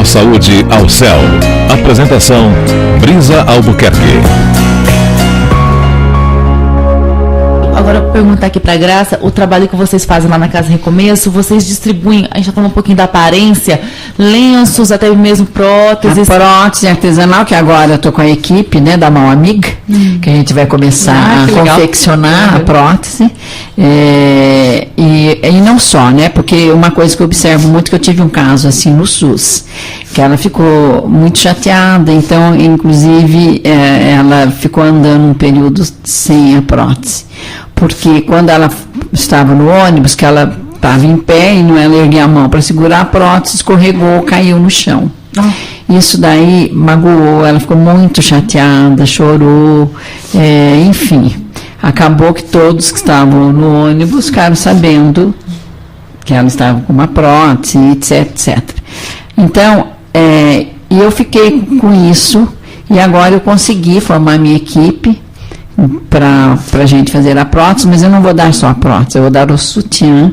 Leva saúde ao céu. Apresentação: Brisa Albuquerque. Agora eu vou perguntar aqui pra Graça, o trabalho que vocês fazem lá na Casa Recomeço, vocês distribuem, a gente já falou um pouquinho da aparência, lenços, até mesmo próteses. A prótese artesanal, que agora eu tô com a equipe, né, da Mão Amiga, que a gente vai começar a confeccionar a prótese. E não só, né, porque uma coisa que eu observo muito, que eu tive um caso assim no SUS, que ela ficou muito chateada, então, inclusive, ela ficou andando um período sem a prótese. Porque quando ela estava no ônibus, que ela estava em pé e não ela erguia a mão para segurar a prótese, escorregou, caiu no chão. Isso daí magoou, ela ficou muito chateada, chorou, enfim. Acabou que todos que estavam no ônibus ficaram sabendo que ela estava com uma prótese, etc. Então, e eu fiquei com isso, e agora eu consegui formar minha equipe para a gente fazer a prótese, mas eu não vou dar só a prótese, eu vou dar o sutiã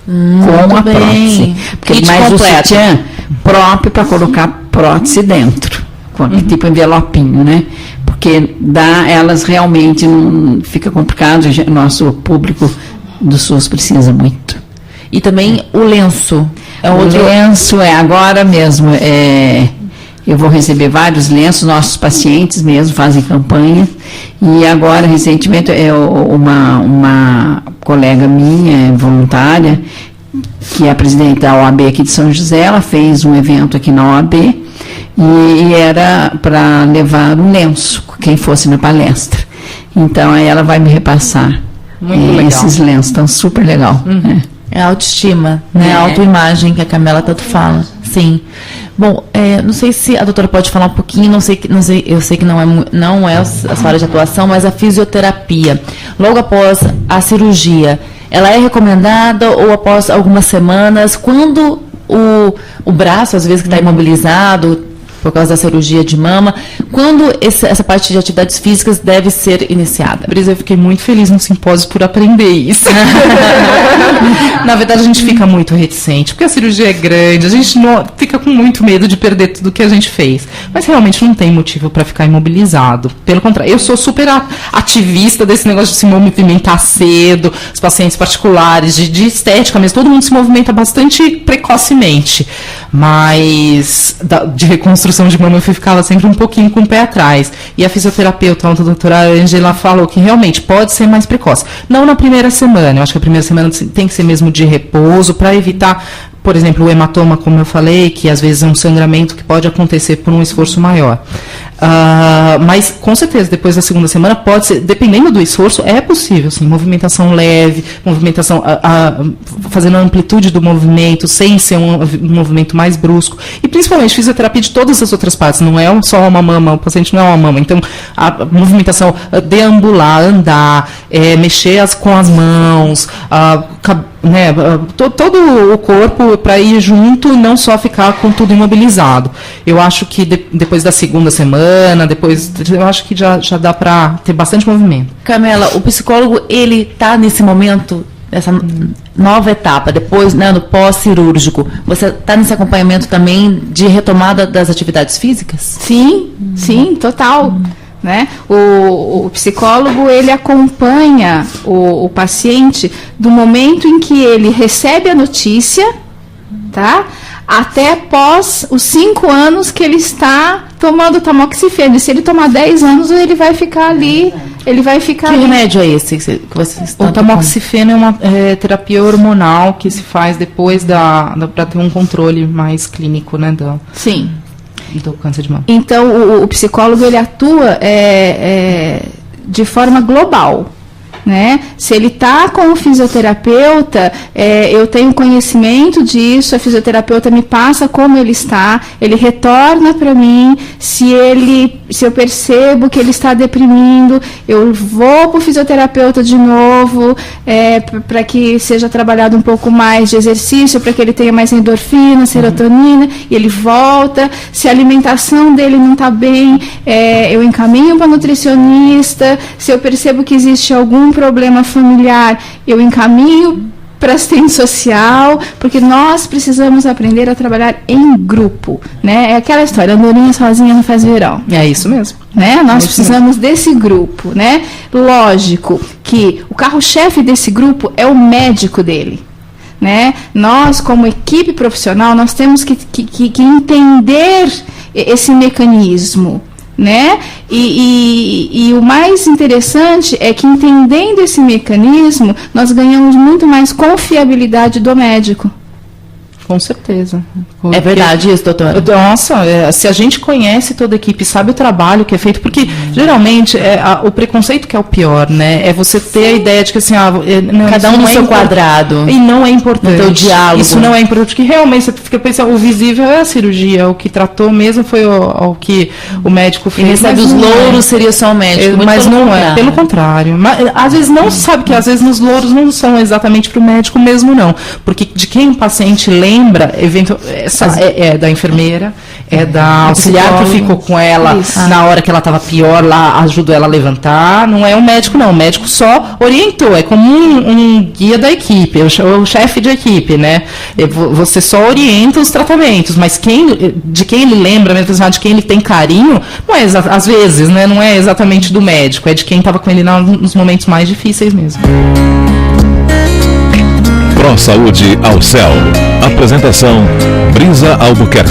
com a prótese. Porque mais o sutiã próprio para colocar prótese dentro, com tipo envelopinho, né? Porque elas realmente não fica complicado, nosso público do SUS precisa muito. E também o lenço. Lenço agora mesmo, eu vou receber vários lenços, nossos pacientes mesmo fazem campanha, e agora, recentemente, uma colega minha, voluntária, que é a presidente da OAB aqui de São José, ela fez um evento aqui na OAB, e era para levar um lenço, quem fosse na palestra. Então, aí ela vai me repassar esses lenços, então super legal. É a autoestima, né? A autoimagem que a Camila tanto fala. Sim. Bom, não sei se a doutora pode falar um pouquinho, eu sei que não é a sua área de atuação, mas a fisioterapia, logo após a cirurgia, ela é recomendada ou após algumas semanas, quando o braço, às vezes, que está imobilizado por causa da cirurgia de mama, quando essa parte de atividades físicas deve ser iniciada? Brisa, eu fiquei muito feliz no simpósio por aprender isso. Na verdade, a gente fica muito reticente, porque a cirurgia é grande, a gente fica com muito medo de perder tudo que a gente fez. Mas realmente não tem motivo para ficar imobilizado. Pelo contrário, eu sou super ativista desse negócio de se movimentar cedo, os pacientes particulares, de estética mesmo, todo mundo se movimenta bastante precocemente. Mas de reconstrução de mama eu ficava sempre um pouquinho com o pé atrás. E a fisioterapeuta, a doutora Angela, falou que realmente pode ser mais precoce. Não na primeira semana, eu acho que a primeira semana tem que ser mesmo de repouso, para evitar, por exemplo, o hematoma, como eu falei, que às vezes é um sangramento que pode acontecer por um esforço maior. Mas, com certeza, depois da segunda semana, pode ser, dependendo do esforço, é possível, sim, movimentação leve, movimentação, fazendo a amplitude do movimento, sem ser um movimento mais brusco, e principalmente fisioterapia de todas as outras partes, não é só uma mama, o paciente não é uma mama, então a movimentação, deambular, andar, mexer com as mãos, todo o corpo para ir junto e não só ficar com tudo imobilizado. Eu acho que depois da segunda semana, eu acho que já dá para ter bastante movimento. Camila, o psicólogo, ele está nesse momento, nessa nova etapa, depois, né, no pós-cirúrgico, você está nesse acompanhamento também de retomada das atividades físicas? Sim, total. Né? O psicólogo, ele acompanha o paciente do momento em que ele recebe a notícia, tá? Até após os 5 anos que ele está tomando tamoxifeno. E se ele tomar 10 anos, ele vai ficar ali. Que remédio é esse que você está tomando? O tamoxifeno é uma terapia hormonal que se faz depois para ter um controle mais clínico, né? Sim. Do câncer de mama. Então, o psicólogo, ele atua de forma global, né? Se ele está com o fisioterapeuta, eu tenho conhecimento disso, a fisioterapeuta me passa como ele está, ele retorna para mim, se eu percebo que ele está deprimindo, eu vou para o fisioterapeuta de novo, para que seja trabalhado um pouco mais de exercício, para que ele tenha mais endorfina, serotonina, e ele volta. Se a alimentação dele não está bem, eu encaminho para nutricionista. Se eu percebo que existe algum problema familiar, eu encaminho para assistente social, porque nós precisamos aprender a trabalhar em grupo, né? É aquela história, andorinha sozinha não faz verão. É isso mesmo. Né? Nós precisamos desse grupo, né? Lógico que o carro-chefe desse grupo é o médico dele. Né? Nós, como equipe profissional, nós temos que entender esse mecanismo, né? E o mais interessante é que, entendendo esse mecanismo, nós ganhamos muito mais confiabilidade do médico. Com certeza. É verdade isso, doutora? Nossa, se a gente conhece toda a equipe, sabe o trabalho que é feito, porque geralmente o preconceito que é o pior, né? É você ter a ideia de que assim, cada um no seu quadrado. E não é importante. No teu diálogo. Isso não é importante, porque realmente você fica pensando, o visível é a cirurgia, o que tratou mesmo foi o que o médico fez. E recebe os louros, seria só o médico. Mas não é, pelo contrário. Mas, às vezes não sabe que às vezes os louros não são exatamente para o médico mesmo, não. Porque de quem o paciente lembra, é da enfermeira, é da auxiliar que ficou com ela na hora que ela estava pior, lá ajudou ela a levantar. Não é o médico, não. O médico só orientou. É como um guia da equipe, o chefe de equipe, né? Você só orienta os tratamentos, mas de quem ele lembra, mesmo de quem ele tem carinho, não é às vezes, né? Não é exatamente do médico, é de quem estava com ele nos momentos mais difíceis mesmo. ProSaúde ao Céu. Apresentação Brisa Albuquerque.